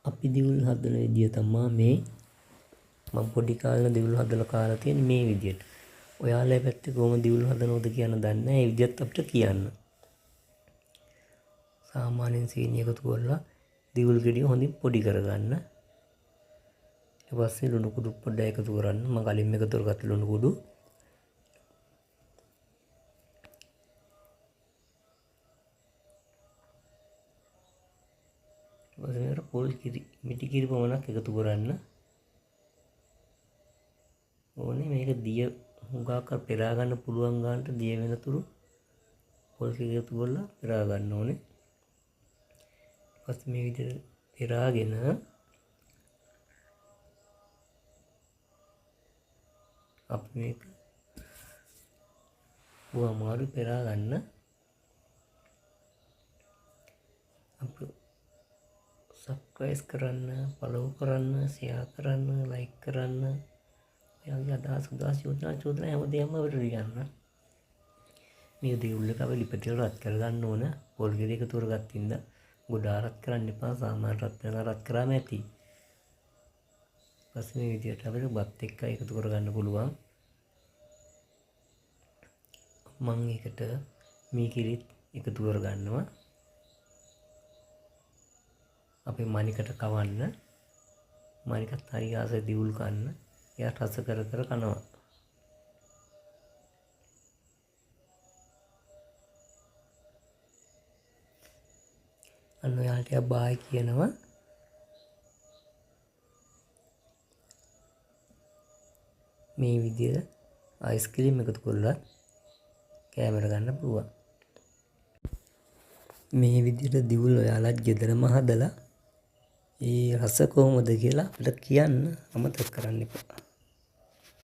අපි දිවුල් හදන විදිය තමයි මේ මම පොඩි කාලේ දිවුල් හදලා කාලා තියෙන මේ විදියට. ඔයාලා පැත්තේ කොහොම දිවුල් හදනවද කියන දන්නේ නැහැ. ඒ විදිහත් අපිට කියන්න. සාමාන්‍යයෙන් සීනි එකතු කරලා දිවුල් ගෙඩිය හොඳින් පොඩි කරගන්න. ඊට පස්සේ ලුණු කුඩු පොඩ්ඩක් එකතු කරන්න. මම කලින් එකතු කරගත්ත ලුණු කුඩු. ඊට පස්සේ මේකට පොල් කිරි මිටි කිරි පමණක් එකතු කරන්න. ඕනේ මේක දිය හුඟක් පෙරා ගන්න පුළුවන් ගන්නට දිය වෙනතුරු පොල් කිරි එකතු කරලා පෙරා ගන්න ඕනේ. ඊට පස්සේ මේ විදිහට පෙරාගෙන අපි මේක වමාරු පෙරා ගන්න. අපි සබ්ස්ක්‍රයිබ් කරන්න, ෆලෝ කරන්න, ෂෙයා කරන්න, ලයික් කරන්න. ඔයාගේ අදහස් චෝදනා හැමදේම අපිට ලියන්න. මේ දිවුල් එක අපි ලිපියට රත් කරගන්න ඕන. පොල් ගෙඩි එකතු කරගත්තින්ද ගොඩාක් රත් කරන්න එපා. සාමාන්‍ය රත් වෙන රත් කරාම ඇති. පස්සේ මේ විදිහට අපිට බත් එක්ක එකතු කරගන්න පුළුවන්. මම ඒකට මේ කිරිත් එකතු කරගන්නවා. අපේ මණිකට කවන්න. මණිකත් හරි ආසයි දිවුල් කන්න. එයා රස කර කර කනවා. අන්න ඔයාලට බායි කියනවා. මේ විදිහට අයිස්ක්‍රීම් එකතු කරලා කැමර ගන්න පුළුවන්. මේ විදිහට දිවුල් ඔයාලත් ගෙදරම හදලා ඒ රස කොහොමද කියලා අපිට කියන්න අමතක කරන්න එපා.